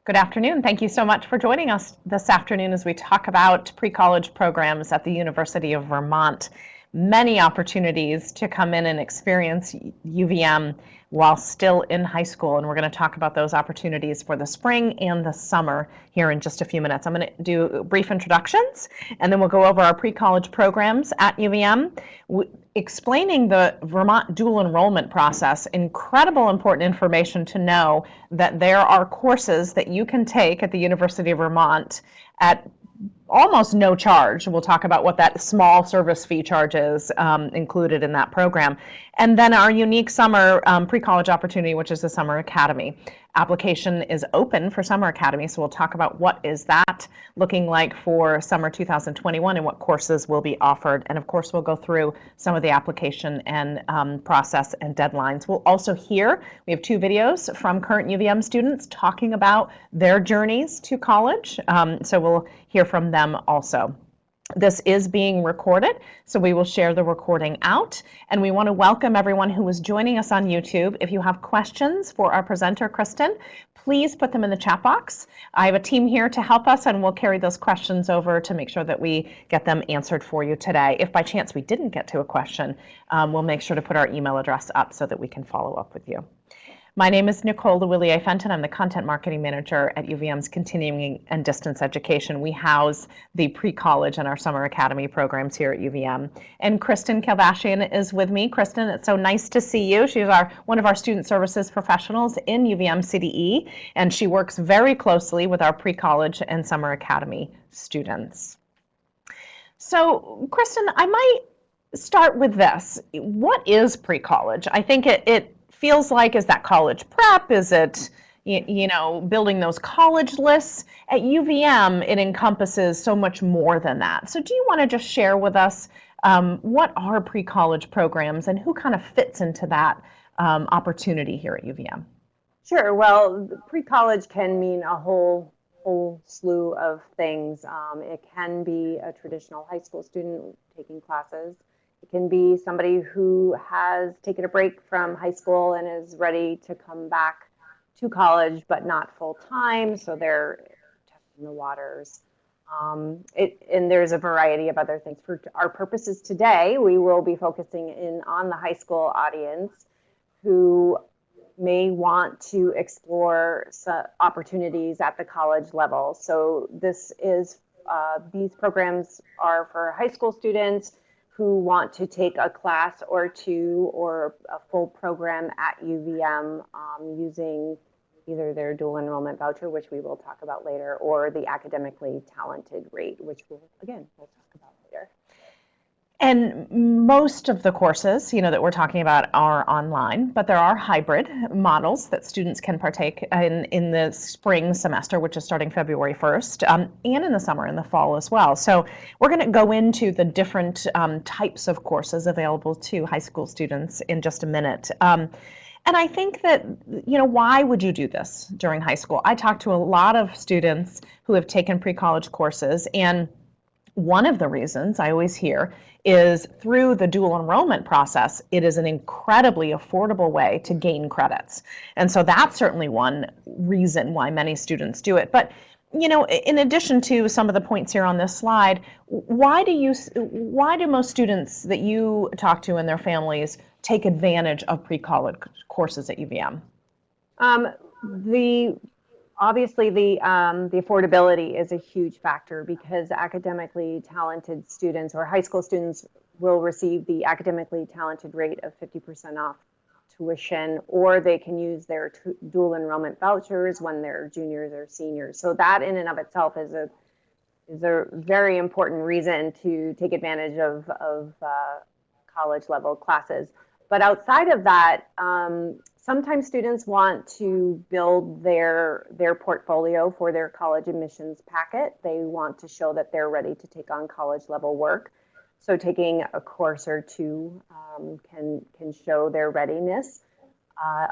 Good afternoon. Thank you so much for joining us this afternoon as we talk about pre-college programs at the University of Vermont. Many opportunities to come in and experience UVM while still in high school, and we're going to talk about those opportunities for the spring and the summer here in just a few minutes. I'm going to do brief introductions, and then we'll go over our pre-college programs at UVM, explaining the Vermont dual enrollment process. Incredible important information to know that there are courses that you can take at the University of Vermont at almost no charge. We'll talk about what that small service fee charge is included in that program. And then our unique summer pre-college opportunity, which is the Summer Academy. Application is open for Summer Academy, so we'll talk about what is that looking like for summer 2021 and what courses will be offered. And of course, we'll go through some of the application and process and deadlines. We'll also hear, we have two videos from current UVM students talking about their journeys to college. So we'll hear from them also. This is being recorded, so we will share the recording out. And we want to welcome everyone who is joining us on YouTube. If you have questions for our presenter, Kristen, please put them in the chat box. I have a team here to help us, and we'll carry those questions over to make sure that we get them answered for you today. If by chance we didn't get to a question, we'll make sure to put our email address up so that we can follow up with you. My name is Nicole LeWillier-Fenton. I'm the Content Marketing Manager at UVM's Continuing and Distance Education. We house the pre-college and our Summer Academy programs here at UVM. And Kristen Kalvashian is with me. Kristen, it's so nice to see you. She's one of our student services professionals in UVM CDE, and she works very closely with our pre-college and Summer Academy students. So, Kristen, I might start with this. What is pre-college? I think it feels like, is that college prep? Is it, building those college lists? At UVM, it encompasses so much more than that. So do you want to just share with us what are pre-college programs and who kind of fits into that opportunity here at UVM? Sure. Well, pre-college can mean a whole slew of things. It can be a traditional high school student taking classes. It can be somebody who has taken a break from high school and is ready to come back to college, but not full time, so they're testing the waters. And there's a variety of other things. For our purposes today, we will be focusing in on the high school audience who may want to explore opportunities at the college level. So these programs are for high school students who want to take a class or two or a full program at UVM using either their dual enrollment voucher, which we will talk about later, or the academically talented rate, which we'll talk about later. And most of the courses, that we're talking about are online, but there are hybrid models that students can partake in the spring semester, which is starting February 1st, and in the summer and the fall as well. So we're going to go into the different types of courses available to high school students in just a minute. And I think that, why would you do this during high school? I talk to a lot of students who have taken pre-college courses, and one of the reasons I always hear is through the dual enrollment process, it is an incredibly affordable way to gain credits. And so that's certainly one reason why many students do it. But, in addition to some of the points here on this slide, why do most students that you talk to and their families take advantage of pre-college courses at UVM? Obviously, the affordability is a huge factor because academically talented students or high school students will receive the academically talented rate of 50% off tuition, or they can use their dual enrollment vouchers when they're juniors or seniors. So that in and of itself is a very important reason to take advantage of college level classes. But outside of that, sometimes students want to build their portfolio for their college admissions packet. They want to show that they're ready to take on college level work. So taking a course or two can show their readiness.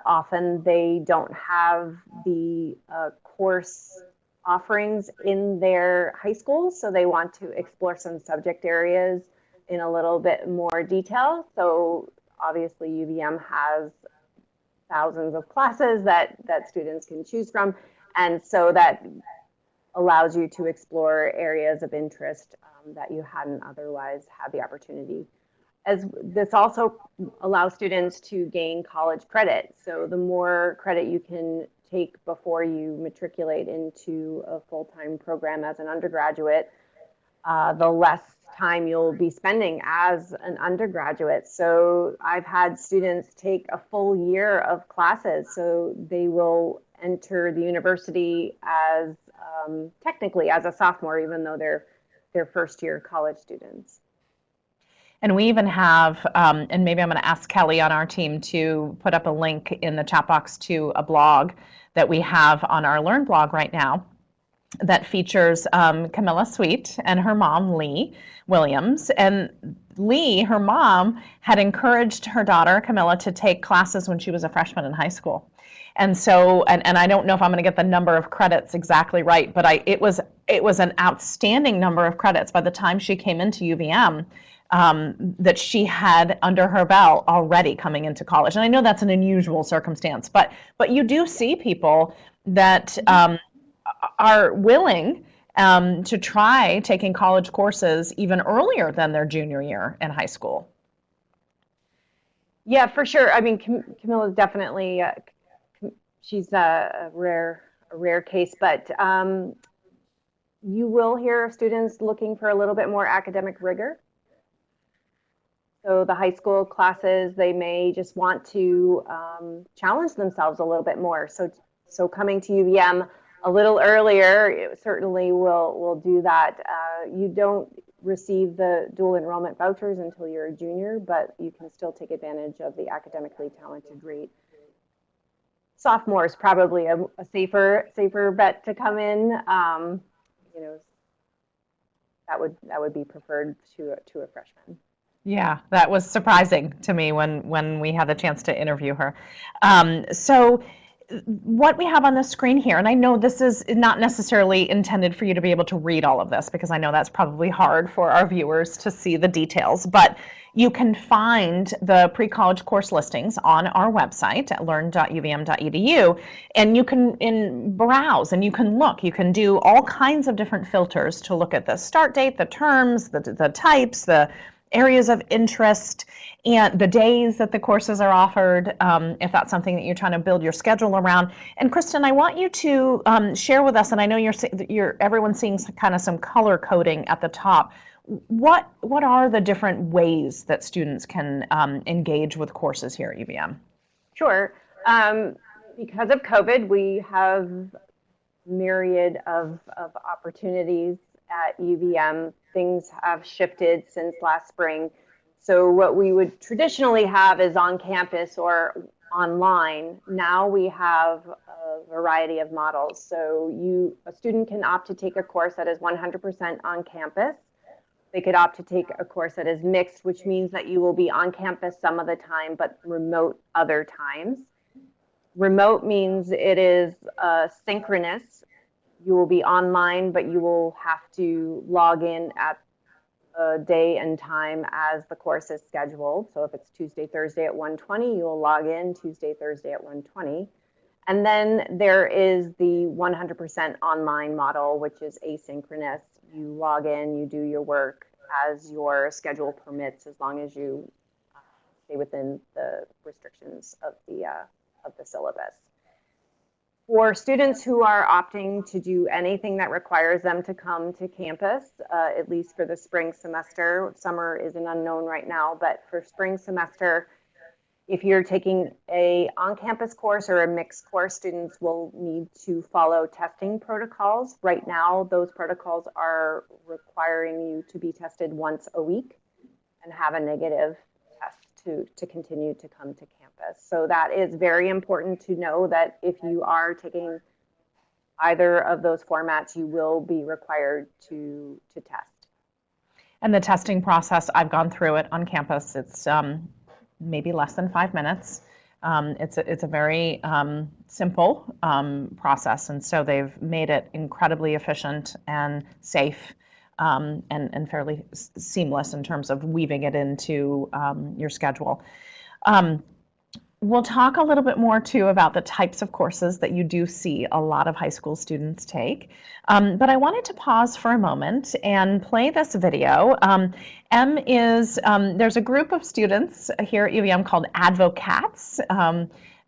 Often they don't have the course offerings in their high schools, so they want to explore some subject areas in a little bit more detail. So obviously UVM has thousands of classes that students can choose from. And so that allows you to explore areas of interest that you hadn't otherwise had the opportunity. As this also allows students to gain college credit. So the more credit you can take before you matriculate into a full-time program as an undergraduate, the less time you'll be spending as an undergraduate. So I've had students take a full year of classes, so they will enter the university as technically as a sophomore, even though they're first year college students. And we even have, and maybe I'm going to ask Kelly on our team to put up a link in the chat box to a blog that we have on our Learn blog right now that features Camilla Sweet and her mom, Lee Williams. And Lee, her mom, had encouraged her daughter, Camilla, to take classes when she was a freshman in high school. And so, and I don't know if I'm going to get the number of credits exactly right, but it was an outstanding number of credits by the time she came into UVM. That she had under her belt already coming into college. And I know that's an unusual circumstance, but you do see people that are willing to try taking college courses even earlier than their junior year in high school. Yeah, for sure. I mean, Camilla is definitely, she's a rare case, but you will hear of students looking for a little bit more academic rigor. So the high school classes, they may just want to challenge themselves a little bit more. So coming to UVM a little earlier, it certainly will do that. You don't receive the dual enrollment vouchers until you're a junior, but you can still take advantage of the academically talented rate. Sophomore is probably a safer bet to come in. You know, that would be preferred to a freshman. Yeah, that was surprising to me when we had the chance to interview her. So what we have on the screen here, and I know this is not necessarily intended for you to be able to read all of this, because I know that's probably hard for our viewers to see the details, but you can find the pre-college course listings on our website at learn.uvm.edu, and you can browse and you can look. You can do all kinds of different filters to look at the start date, the terms, the types, the areas of interest, and the days that the courses are offered, if that's something that you're trying to build your schedule around. And Kristen, I want you to share with us, and I know everyone's seeing kind of some color coding at the top. What are the different ways that students can engage with courses here at UVM? Sure. Because of COVID, we have myriad of opportunities at UVM. Things have shifted since last spring. So what we would traditionally have is on campus or online. Now we have a variety of models. So a student can opt to take a course that is 100% on campus. They could opt to take a course that is mixed, which means that you will be on campus some of the time, but remote other times. Remote means it is synchronous. You will be online, but you will have to log in at a day and time as the course is scheduled. So if it's Tuesday, Thursday at 1:20, you will log in Tuesday, Thursday at 1:20. And then there is the 100% online model, which is asynchronous. You log in, you do your work as your schedule permits, as long as you stay within the restrictions of the syllabus. For students who are opting to do anything that requires them to come to campus, at least for the spring semester, summer is an unknown right now, but for spring semester, if you're taking a on-campus course or a mixed course, students will need to follow testing protocols. Right now, those protocols are requiring you to be tested once a week and have a negative test to continue to come to campus. So that is very important to know, that if you are taking either of those formats, you will be required to test. And the testing process, I've gone through it on campus. It's maybe less than 5 minutes. It's a very simple process, and so they've made it incredibly efficient and safe, and fairly seamless in terms of weaving it into your schedule. We'll talk a little bit more too about the types of courses that you do see a lot of high school students take. But I wanted to pause for a moment and play this video. There's a group of students here at UVM called Advocats,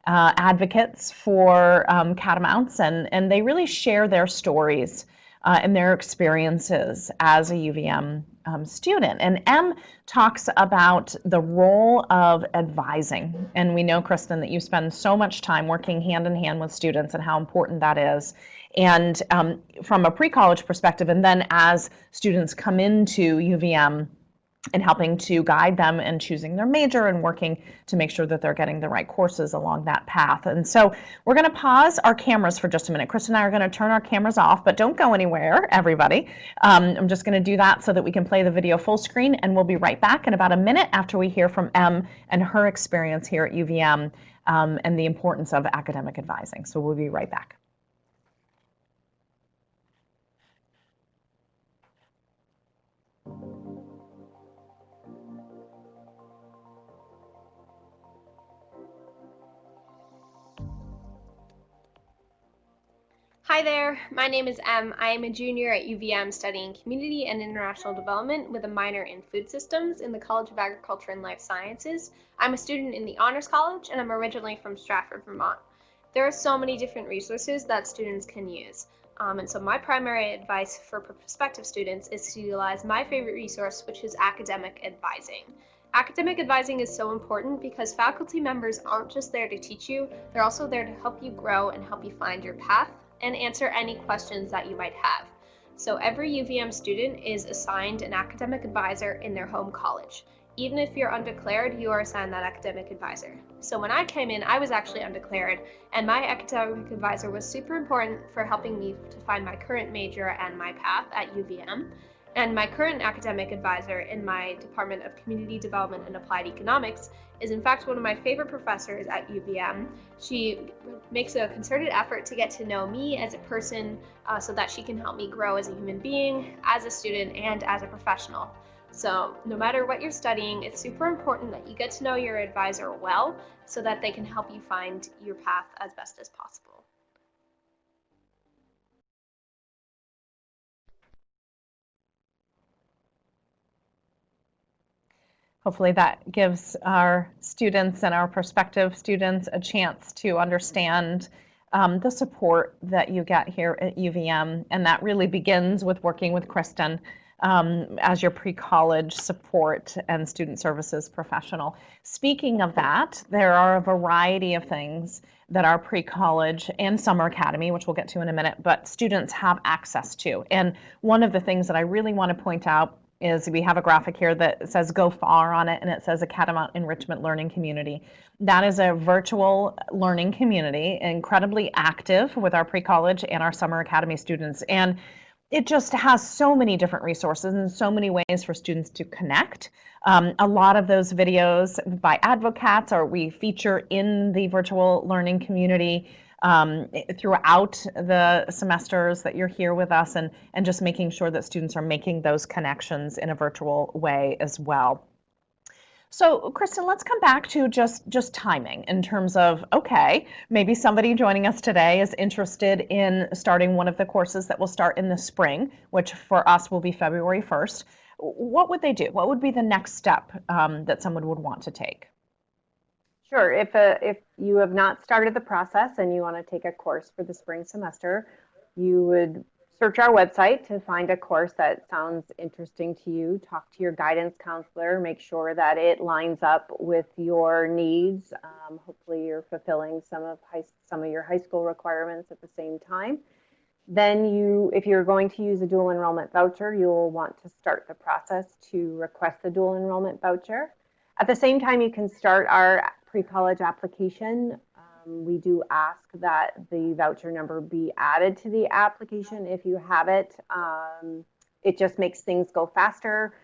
advocates for catamounts, and they really share their stories and their experiences as a UVM student. And M talks about the role of advising. And we know, Kristen, that you spend so much time working hand in hand with students and how important that is. And from a pre-college perspective, and then as students come into UVM, and helping to guide them in choosing their major and working to make sure that they're getting the right courses along that path. And so we're going to pause our cameras for just a minute. Chris and I are going to turn our cameras off, but don't go anywhere, everybody. I'm just going to do that so that we can play the video full screen, and we'll be right back in about a minute after we hear from Em and her experience here at UVM and the importance of academic advising. So we'll be right back. Hi there, my name is Em. I am a junior at UVM studying Community and International Development with a minor in Food Systems in the College of Agriculture and Life Sciences. I'm a student in the Honors College and I'm originally from Stratford, Vermont. There are so many different resources that students can use. And so my primary advice for prospective students is to utilize my favorite resource, which is academic advising. Academic advising is so important because faculty members aren't just there to teach you, they're also there to help you grow and help you find your path and answer any questions that you might have. So every UVM student is assigned an academic advisor in their home college. Even if you're undeclared, you are assigned that academic advisor. So when I came in, I was actually undeclared, and my academic advisor was super important for helping me to find my current major and my path at UVM. And my current academic advisor in my Department of Community Development and Applied Economics is in fact one of my favorite professors at UVM. She makes a concerted effort to get to know me as a person so that she can help me grow as a human being, as a student, and as a professional. So no matter what you're studying, it's super important that you get to know your advisor well so that they can help you find your path as best as possible. Hopefully that gives our students and our prospective students a chance to understand the support that you get here at UVM, and that really begins with working with Kristen as your pre-college support and student services professional. Speaking of that, there are a variety of things that our pre-college and summer academy, which we'll get to in a minute, but students have access to. And one of the things that I really want to point out is we have a graphic here that says Go Far on it, and it says a Catamount Enrichment Learning Community. That is a virtual learning community, incredibly active with our pre-college and our summer academy students. And it just has so many different resources and so many ways for students to connect. A lot of those videos by advocates or we feature in the virtual learning community throughout the semesters that you're here with us, and just making sure that students are making those connections in a virtual way as well. So, Kristen, let's come back to just timing in terms of, okay, maybe somebody joining us today is interested in starting one of the courses that will start in the spring, which for us will be February 1st. What would they do? What would be the next step that someone would want to take? Sure. If you have not started the process and you want to take a course for the spring semester, you would search our website to find a course that sounds interesting to you. Talk to your guidance counselor. Make sure that it lines up with your needs. Hopefully, you're fulfilling some of your high school requirements at the same time. Then if you're going to use a dual enrollment voucher, you'll want to start the process to request the dual enrollment voucher. At the same time, you can start our pre-college application. We do ask that the voucher number be added to the application if you have it. It just makes things go faster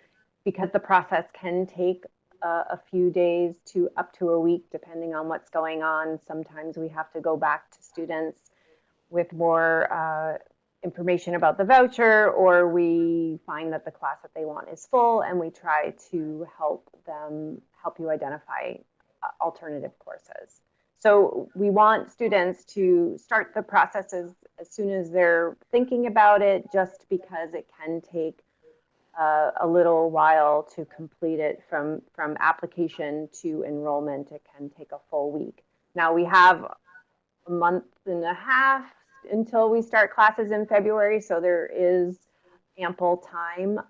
because the process can take a few days to up to a week, depending on what's going on. Sometimes we have to go back to students with more information about the voucher, or we find that the class that they want is full and we try to help you identify alternative courses. So we want students to start the process as soon as they're thinking about it, just because it can take a little while to complete it from application to enrollment. It can take a full week. Now we have a month and a half until we start classes in February, so there is ample time,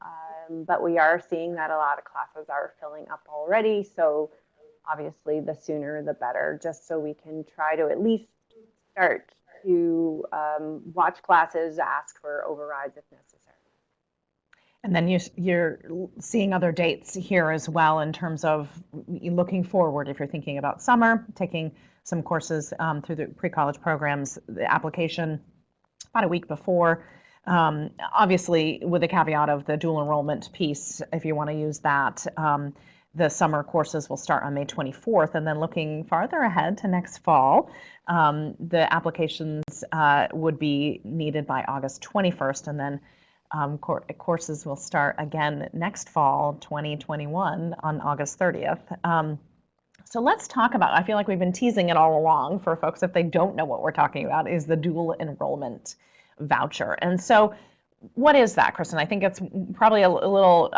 but we are seeing that a lot of classes are filling up already. So obviously the sooner the better, just so we can try to at least start to watch classes, ask for overrides if necessary. And then you're seeing other dates here as well in terms of looking forward. If you're thinking about summer, taking some courses through the pre-college programs, the application about a week before. Obviously, with the caveat of the dual enrollment piece, if you want to use that, the summer courses will start on May 24th, and then looking farther ahead to next fall, the applications would be needed by August 21st, and then courses will start again next fall, 2021, on August 30th. So let's talk about, I feel like we've been teasing it all along for folks if they don't know what we're talking about, is the dual enrollment voucher. And so what is that, Kristen? I think it's probably a little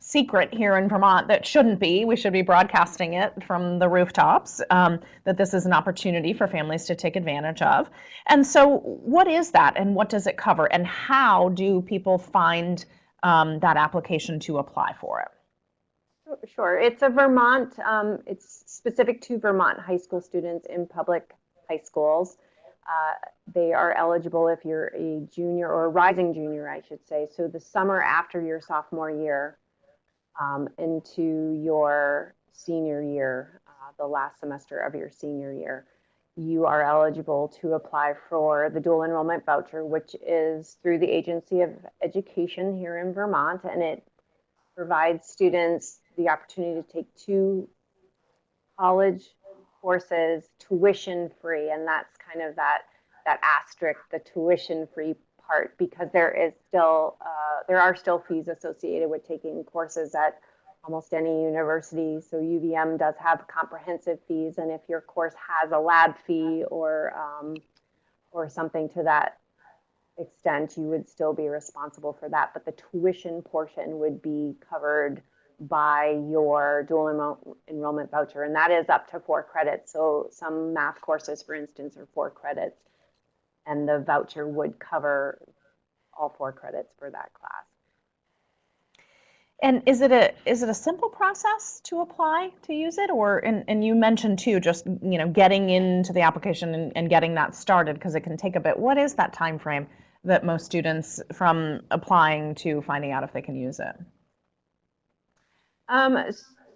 secret here in Vermont that shouldn't be. We should be broadcasting it from the rooftops, that this is an opportunity for families to take advantage of. And so what is that, and what does it cover, and how do people find that application to apply for it? Sure. It's a Vermont, it's specific to Vermont high school students in public high schools. They are eligible if you're a junior or a rising junior, I should say. So the summer after your sophomore year into your senior year, the last semester of your senior year, you are eligible to apply for the dual enrollment voucher, which is through the Agency of Education here in Vermont, and it provides students the opportunity to take 2 college courses tuition free, and that's kind of that asterisk, the tuition free part, because there are still fees associated with taking courses at almost any university. So UVM does have comprehensive fees, and if your course has a lab fee or something to that extent, you would still be responsible for that, but the tuition portion would be covered by your dual enrollment voucher, and that is up to 4 credits. So some math courses, for instance, are 4 credits, and the voucher would cover all 4 credits for that class. And is it a simple process to apply to use it, or and you mentioned too, just getting into the application and getting that started, because it can take a bit. What is that time frame that most students from applying to finding out if they can use it?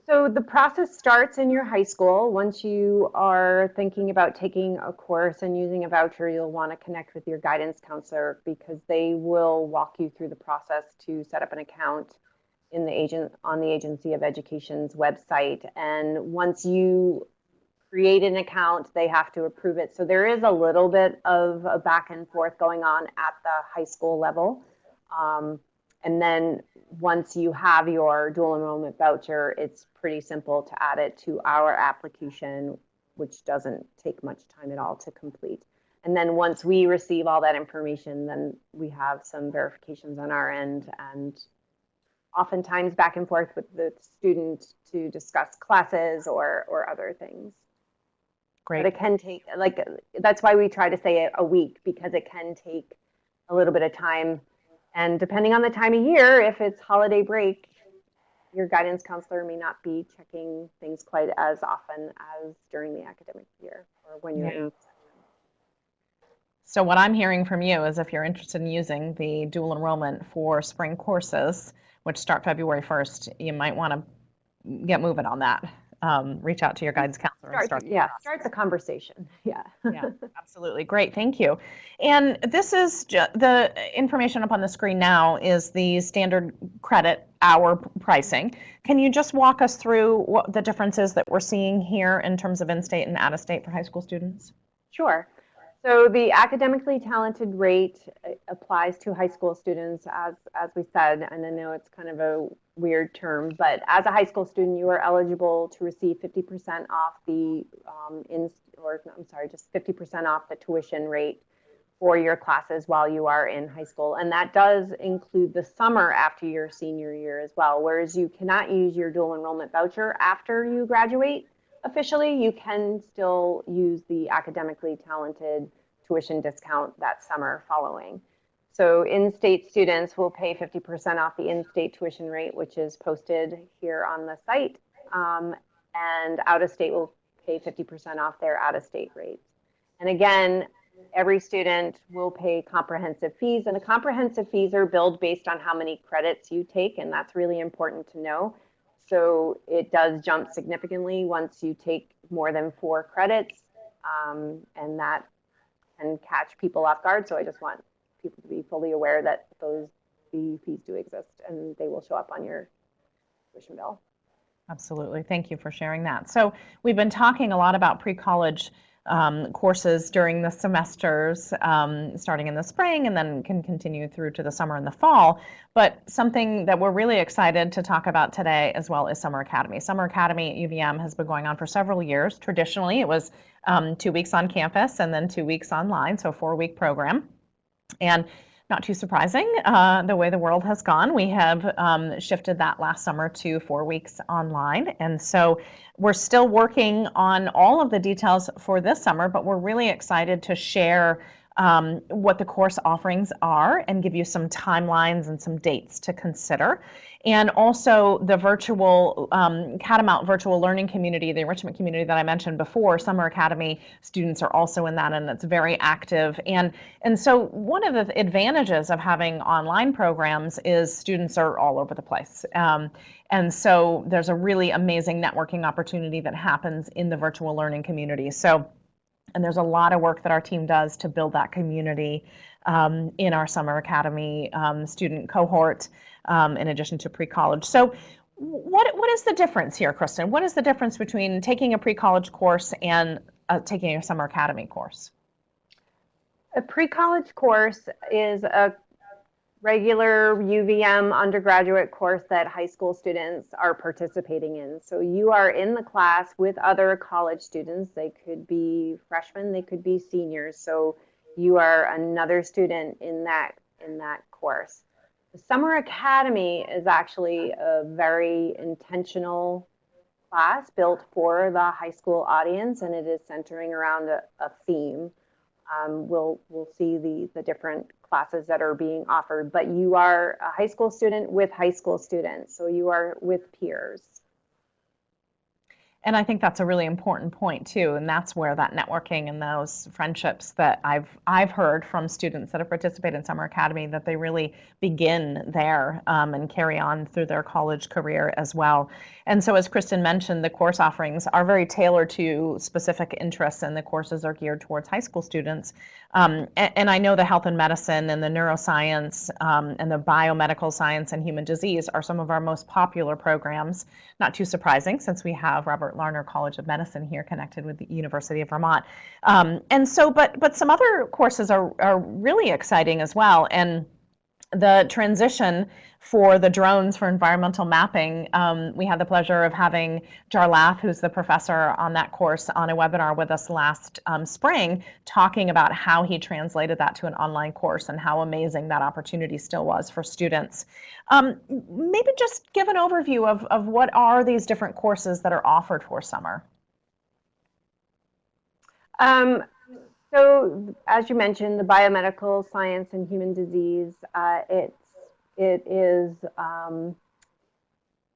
So the process starts in your high school. Once you are thinking about taking a course and using a voucher, you'll want to connect with your guidance counselor, because they will walk you through the process to set up an account on the Agency of Education's website. And once you create an account, they have to approve it. So there is a little bit of a back and forth going on at the high school level. And then once you have your dual enrollment voucher, it's pretty simple to add it to our application, which doesn't take much time at all to complete. And then once we receive all that information, then we have some verifications on our end, and oftentimes back and forth with the student to discuss classes or other things. Great. But it can take, that's why we try to say a week, because it can take a little bit of time. And depending on the time of year, if it's holiday break, your guidance counselor may not be checking things quite as often as during the academic year or when you're in session. So what I'm hearing from you is, if you're interested in using the dual enrollment for spring courses, which start February 1st, you might want to get moving on that. Reach out to your guidance counselor and start the conversation. Yeah. Yeah, absolutely. Great. Thank you. And this is the information up on the screen now is the standard credit hour pricing. Can you just walk us through what the differences that we're seeing here in terms of in-state and out-of-state for high school students? Sure. So the academically talented rate applies to high school students, as we said, and I know it's kind of a weird term, but as a high school student, you are eligible to receive 50% off the just 50% off the tuition rate for your classes while you are in high school, and that does include the summer after your senior year as well. Whereas you cannot use your dual enrollment voucher after you graduate. Officially, you can still use the academically talented tuition discount that summer following. So in-state students will pay 50% off the in-state tuition rate, which is posted here on the site, and out-of-state will pay 50% off their out-of-state rates. And again, every student will pay comprehensive fees, and the comprehensive fees are billed based on how many credits you take, and that's really important to know. So it does jump significantly once you take more than 4 credits, and that can catch people off guard. So I just want people to be fully aware that the fees do exist and they will show up on your tuition bill. Absolutely. Thank you for sharing that. So we've been talking a lot about pre-college courses during the semesters, starting in the spring and then can continue through to the summer and the fall. But something that we're really excited to talk about today as well is Summer Academy. Summer Academy at UVM has been going on for several years. Traditionally, it was 2 weeks on campus and then 2 weeks online, so a 4-week program. And not too surprising, the way the world has gone, we have shifted that last summer to 4 weeks online. And so we're still working on all of the details for this summer, but we're really excited to share what the course offerings are and give you some timelines and some dates to consider. And also the virtual Catamount virtual learning community, the enrichment community that I mentioned before, Summer Academy students are also in that, and it's very active. And so one of the advantages of having online programs is students are all over the place. And so there's a really amazing networking opportunity that happens in the virtual learning community. And there's a lot of work that our team does to build that community in our Summer Academy student cohort, in addition to pre-college. So what is the difference here, Kristen? What is the difference between taking a pre-college course and taking a Summer Academy course? A pre-college course is a regular UVM undergraduate course that high school students are participating in. So you are in the class with other college students. They could be freshmen, they could be seniors. So you are another student in that course. The Summer Academy is actually a very intentional class built for the high school audience, and it is centering around a theme. We'll see the different classes that are being offered, but you are a high school student with high school students, so you are with peers. And I think that's a really important point too, and that's where that networking and those friendships that I've heard from students that have participated in Summer Academy, that they really begin there and carry on through their college career as well. And so as Kristen mentioned, the course offerings are very tailored to specific interests, and the courses are geared towards high school students. And I know the health and medicine and the neuroscience and the biomedical science and human disease are some of our most popular programs. Not too surprising, since we have Robert Larner College of Medicine here connected with the University of Vermont. And so, but some other courses are really exciting as well. And the transition for the drones for environmental mapping, we had the pleasure of having Jarlath, who's the professor on that course, on a webinar with us last spring, talking about how he translated that to an online course and how amazing that opportunity still was for students. Maybe just give an overview of what are these different courses that are offered for summer. So as you mentioned, the biomedical science and human disease, it is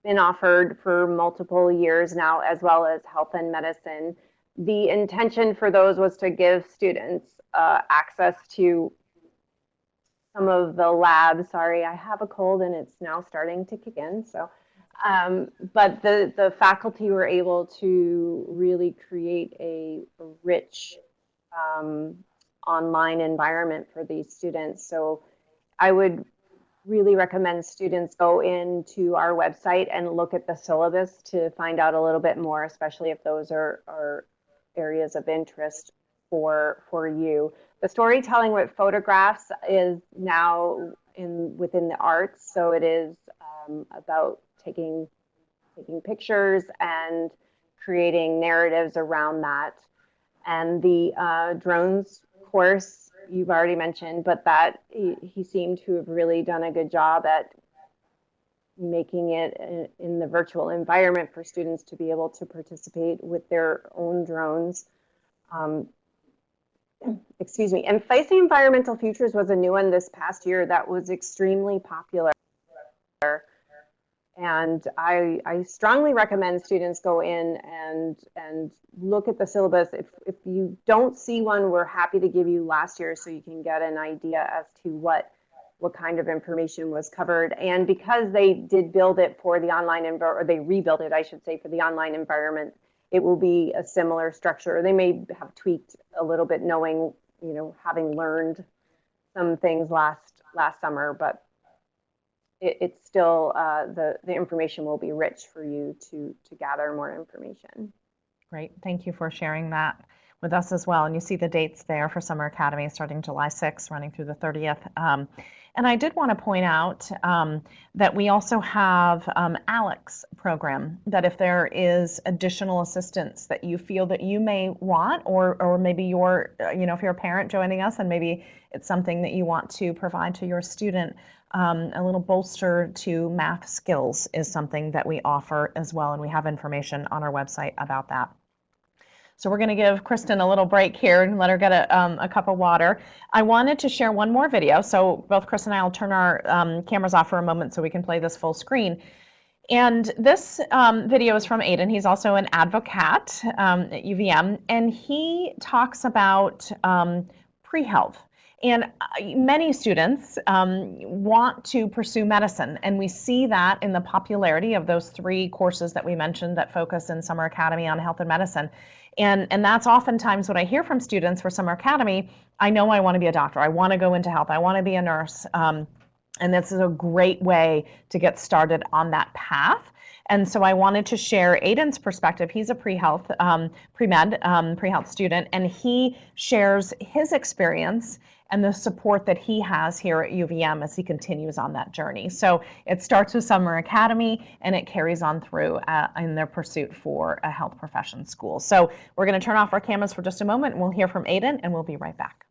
been offered for multiple years now, as well as health and medicine. The intention for those was to give students access to some of the labs. Sorry, I have a cold and it's now starting to kick in. So, but the faculty were able to really create a rich online environment for these students. So I would really recommend students go into our website and look at the syllabus to find out a little bit more, especially if those are areas of interest for you. The storytelling with photographs is now within the arts, so it is about taking pictures and creating narratives around that. And the drones course you've already mentioned, but that he seemed to have really done a good job at making it in the virtual environment for students to be able to participate with their own drones. Excuse me. And Facing Environmental Futures was a new one this past year that was extremely popular. And I strongly recommend students go in and look at the syllabus. If you don't see one, we're happy to give you last year so you can get an idea as to what kind of information was covered. And because they did build it for the online environment, or they rebuilt it, I should say, for the online environment, it will be a similar structure. They may have tweaked a little bit, knowing, having learned some things last summer, but it's still the information will be rich for you to gather more information. Great, thank you for sharing that with us as well. And you see the dates there for Summer Academy starting July 6th, running through the 30th. And I did want to point out that we also have ALEX program, that if there is additional assistance that you feel that you may want, or maybe you're, if you're a parent joining us and maybe it's something that you want to provide to your student, a little bolster to math skills is something that we offer as well, and we have information on our website about that. So we're going to give Kristen a little break here and let her get a cup of water. I wanted to share one more video, so both Chris and I will turn our cameras off for a moment so we can play this full screen. And this video is from Aiden. He's also an advocate at UVM, and he talks about PreHealth. And many students want to pursue medicine, and we see that in the popularity of those 3 courses that we mentioned that focus in Summer Academy on health and medicine. And that's oftentimes what I hear from students for Summer Academy. I know I want to be a doctor. I want to go into health. I want to be a nurse. And this is a great way to get started on that path. And so I wanted to share Aiden's perspective. He's a pre-health, pre-med, pre-health student, and he shares his experience and the support that he has here at UVM as he continues on that journey. So it starts with Summer Academy and it carries on through in their pursuit for a health profession school. So we're going to turn off our cameras for just a moment and we'll hear from Aiden and we'll be right back.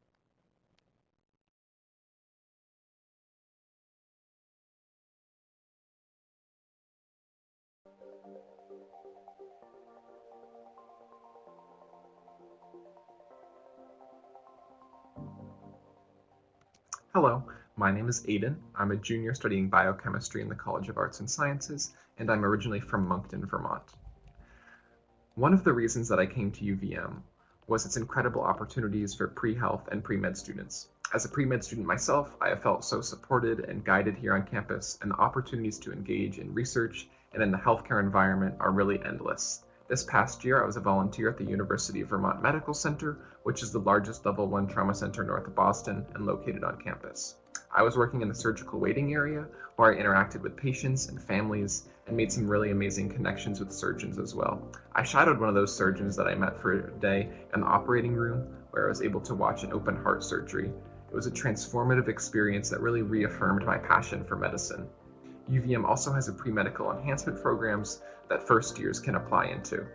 Hello, my name is Aiden. I'm a junior studying biochemistry in the College of Arts and Sciences, and I'm originally from Moncton, Vermont. One of the reasons that I came to UVM was its incredible opportunities for pre-health and pre-med students. As a pre-med student myself, I have felt so supported and guided here on campus, and the opportunities to engage in research and in the healthcare environment are really endless. This past year, I was a volunteer at the University of Vermont Medical Center, which is the largest level 1 trauma center north of Boston and located on campus. I was working in the surgical waiting area, where I interacted with patients and families and made some really amazing connections with surgeons as well. I shadowed one of those surgeons that I met for a day in the operating room, where I was able to watch an open heart surgery. It was a transformative experience that really reaffirmed my passion for medicine. UVM also has a pre-medical enhancement programs that first years can apply into.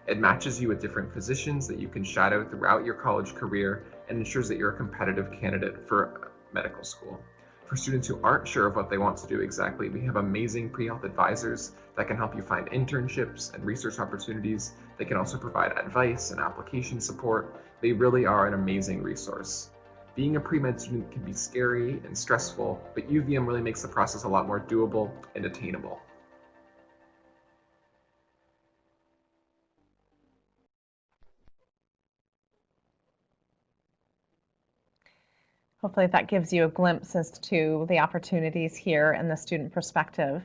It matches you with different physicians that you can shadow throughout your college career and ensures that you're a competitive candidate for medical school. For students who aren't sure of what they want to do exactly, we have amazing pre-health advisors that can help you find internships and research opportunities. They can also provide advice and application support. They really are an amazing resource. Being a pre-med student can be scary and stressful, but UVM really makes the process a lot more doable and attainable. Hopefully that gives you a glimpse as to the opportunities here and the student perspective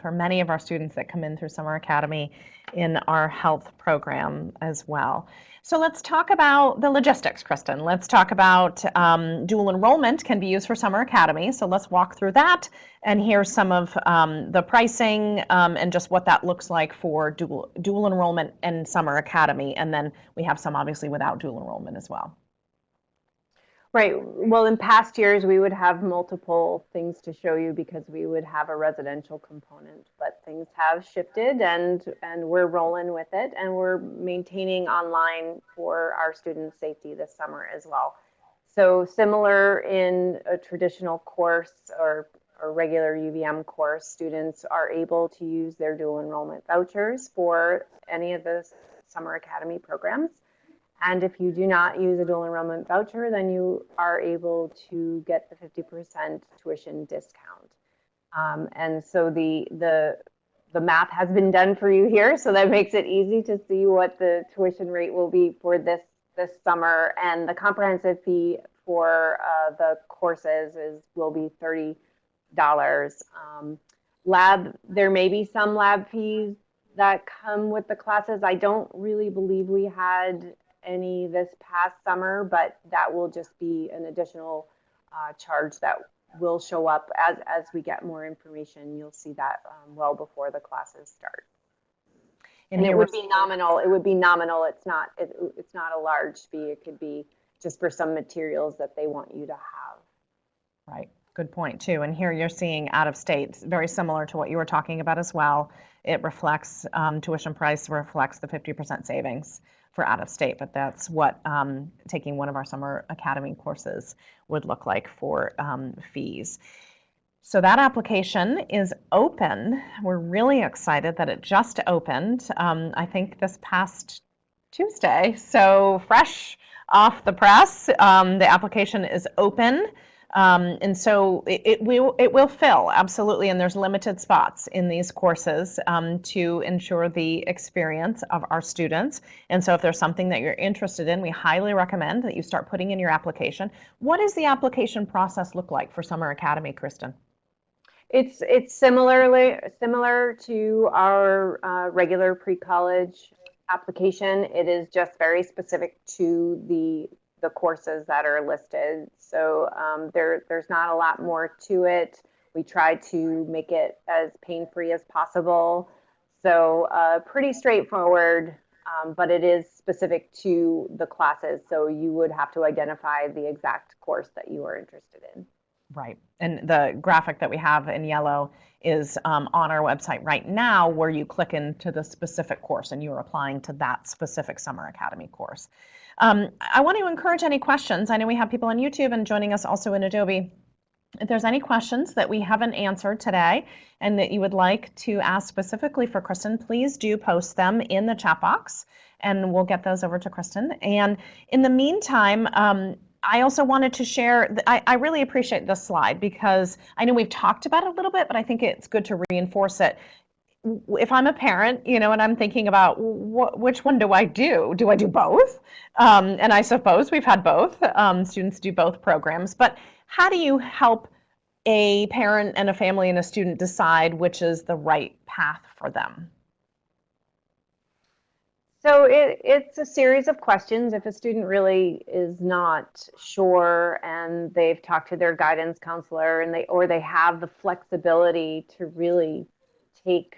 for many of our students that come in through Summer Academy in our health program as well. So let's talk about the logistics, Kristen. Let's talk about dual enrollment can be used for Summer Academy. So let's walk through that and hear some of the pricing and just what that looks like for dual enrollment and Summer Academy. And then we have some obviously without dual enrollment as well. Right. Well, in past years, we would have multiple things to show you because we would have a residential component, but things have shifted and we're rolling with it, and we're maintaining online for our students' safety this summer as well. So similar in a traditional course or regular UVM course, students are able to use their dual enrollment vouchers for any of the Summer Academy programs. And if you do not use a dual enrollment voucher, then you are able to get the 50% tuition discount. And so the math has been done for you here, so that makes it easy to see what the tuition rate will be for this summer. And the comprehensive fee for the courses will be $30. There may be some lab fees that come with the classes. I don't really believe we had any this past summer, but that will just be an additional charge that will show up as we get more information. You'll see that well before the classes start. And it would be nominal. It would be nominal. It's not a large fee. It could be just for some materials that they want you to have. Right. Good point too. And here you're seeing out of state, very similar to what you were talking about as well. It reflects tuition price reflects the 50% savings for out of state, but that's what taking one of our Summer Academy courses would look like for fees. So that application is open. We're really excited that it just opened, I think this past Tuesday. So fresh off the press, the application is open. And so it will fill, absolutely, and there's limited spots in these courses to ensure the experience of our students. And so if there's something that you're interested in, we highly recommend that you start putting in your application. What does the application process look like for Summer Academy, Kristen? It's similar to our regular pre-college application. It is just very specific to the courses that are listed. So there's not a lot more to it. We try to make it as pain-free as possible. So pretty straightforward, but it is specific to the classes. So you would have to identify the exact course that you are interested in. Right. And the graphic that we have in yellow is on our website right now, where you click into the specific course and you're applying to that specific Summer Academy course. I want to encourage any questions. I know we have people on YouTube and joining us also in Adobe. If there's any questions that we haven't answered today and that you would like to ask specifically for Kristen, please do post them in the chat box and we'll get those over to Kristen. And in the meantime, I also wanted to share, I really appreciate this slide because I know we've talked about it a little bit, but I think it's good to reinforce it. If I'm a parent, and I'm thinking about which one do I do? Do I do both? And I suppose we've had both. Students do both programs, but how do you help a parent and a family and a student decide which is the right path for them? So it's a series of questions. If a student really is not sure and they've talked to their guidance counselor and they have the flexibility to really take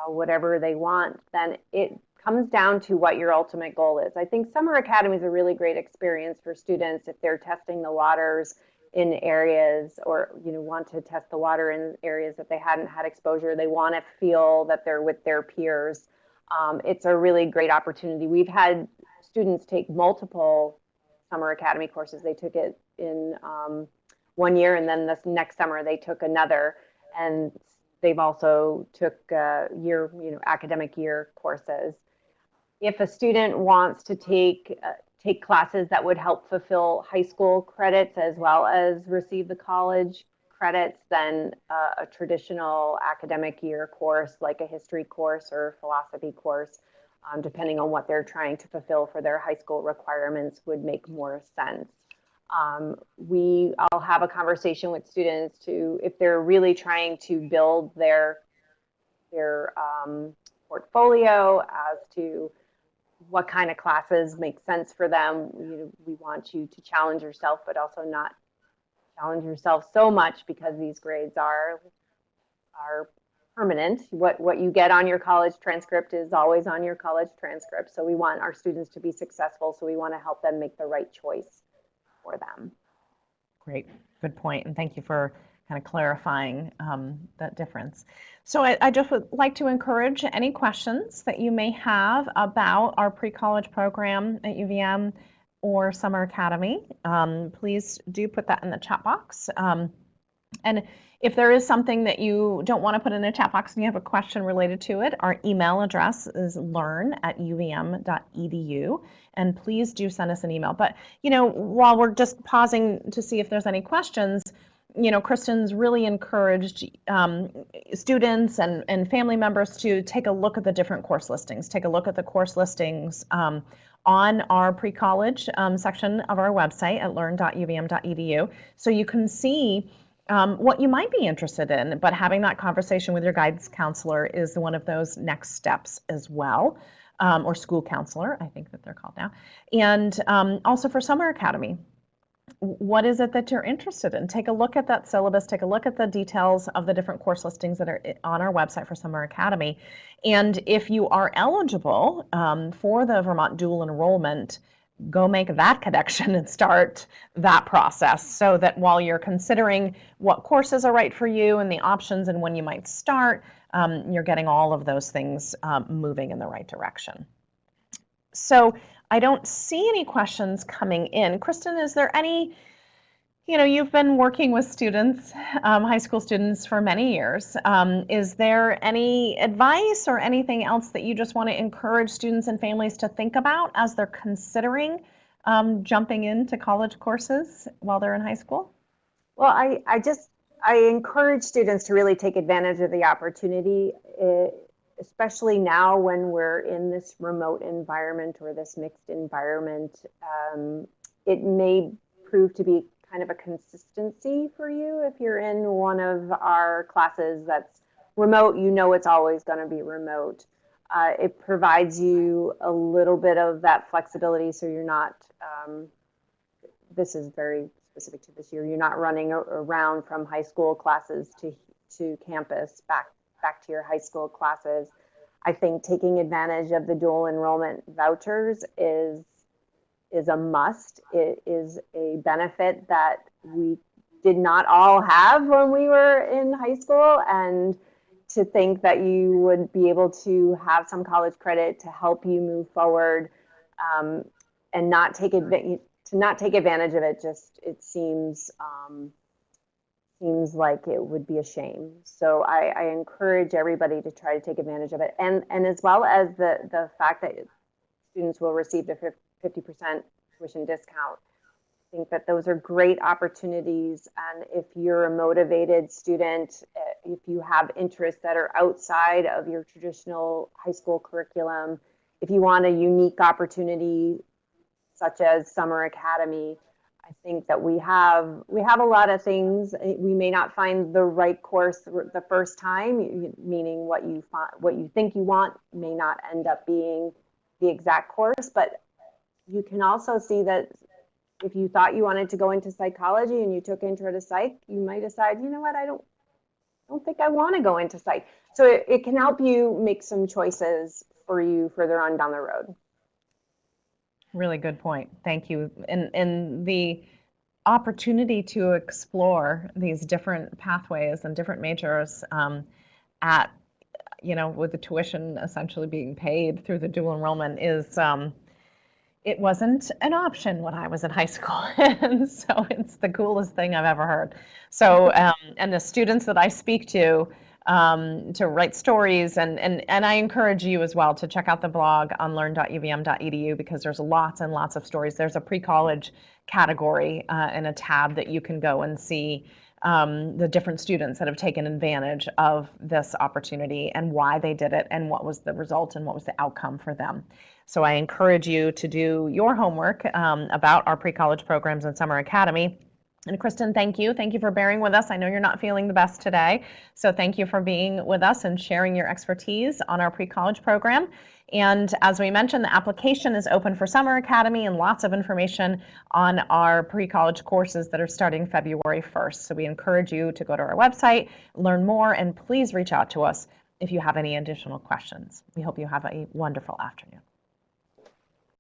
whatever they want, then it comes down to what your ultimate goal is. I think Summer Academy is a really great experience for students if they're testing the waters in areas or want to test the water in areas that they hadn't had exposure. They want to feel that they're with their peers. It's a really great opportunity. We've had students take multiple Summer Academy courses. They took it in 1 year, and then this next summer they took another, and they've also took academic year courses. If a student wants to take classes that would help fulfill high school credits as well as receive the college credits, then a traditional academic year course like a history course or philosophy course, depending on what they're trying to fulfill for their high school requirements, would make more sense. I'll have a conversation with students to, if they're really trying to build their portfolio as to what kind of classes make sense for them. We want you to challenge yourself, but also not challenge yourself so much, because these grades are permanent. What you get on your college transcript is always on your college transcript. So we want our students to be successful. So we want to help them make the right choice for them. Great, good point, and thank you for kind of clarifying that difference. So I just would like to encourage any questions that you may have about our pre-college program at UVM or Summer Academy. Please do put that in the chat box. And if there is something that you don't want to put in the chat box and you have a question related to it, our email address is learn@uvm.edu, and please do send us an email. But, while we're just pausing to see if there's any questions, Kristen's really encouraged students and family members to take a look at the different course listings, take a look at the course listings on our pre-college section of our website at learn.uvm.edu, so you can see what you might be interested in, but having that conversation with your guidance counselor is one of those next steps as well, or school counselor, I think that they're called now. And also for Summer Academy, what is it that you're interested in? Take a look at that syllabus, take a look at the details of the different course listings that are on our website for Summer Academy. And if you are eligible for the Vermont dual enrollment, go make that connection and start that process, so that while you're considering what courses are right for you and the options and when you might start, you're getting all of those things moving in the right direction. So I don't see any questions coming in. Kristen, is there any, you've been working with students, high school students for many years. Is there any advice or anything else that you just want to encourage students and families to think about as they're considering jumping into college courses while they're in high school? Well, I encourage students to really take advantage of the opportunity, especially now when we're in this remote environment or this mixed environment. It may prove to be kind of a consistency for you. If you're in one of our classes that's remote, it's always going to be remote. It provides you a little bit of that flexibility, so you're not, this is very specific to this year, you're not running around from high school classes to campus back to your high school classes. I think taking advantage of the dual enrollment vouchers is a must. It is a benefit that we did not all have when we were in high school, and to think that you would be able to have some college credit to help you move forward, and not take advantage of it, it seems like it would be a shame. So I encourage everybody to try to take advantage of it, and as well as the fact that students will receive the 50% tuition discount. I think that those are great opportunities, and if you're a motivated student, if you have interests that are outside of your traditional high school curriculum, if you want a unique opportunity such as Summer Academy, I think that we have a lot of things. We may not find the right course the first time, meaning what you think you want may not end up being the exact course, but you can also see that if you thought you wanted to go into psychology and you took intro to psych, you might decide, I don't think I want to go into psych. So it can help you make some choices for you further on down the road. Really good point. Thank you. And the opportunity to explore these different pathways and different majors with the tuition essentially being paid through the dual enrollment is, it wasn't an option when I was in high school. And so it's the coolest thing I've ever heard. So, and the students that I speak to write stories, and I encourage you as well to check out the blog on learn.uvm.edu, because there's lots and lots of stories. There's a pre-college category and a tab that you can go and see the different students that have taken advantage of this opportunity and why they did it and what was the result and what was the outcome for them. So I encourage you to do your homework about our pre-college programs and Summer Academy. And Kristen, thank you. Thank you for bearing with us. I know you're not feeling the best today, so thank you for being with us and sharing your expertise on our pre-college program. And as we mentioned, the application is open for Summer Academy and lots of information on our pre-college courses that are starting February 1st. So we encourage you to go to our website, learn more, and please reach out to us if you have any additional questions. We hope you have a wonderful afternoon.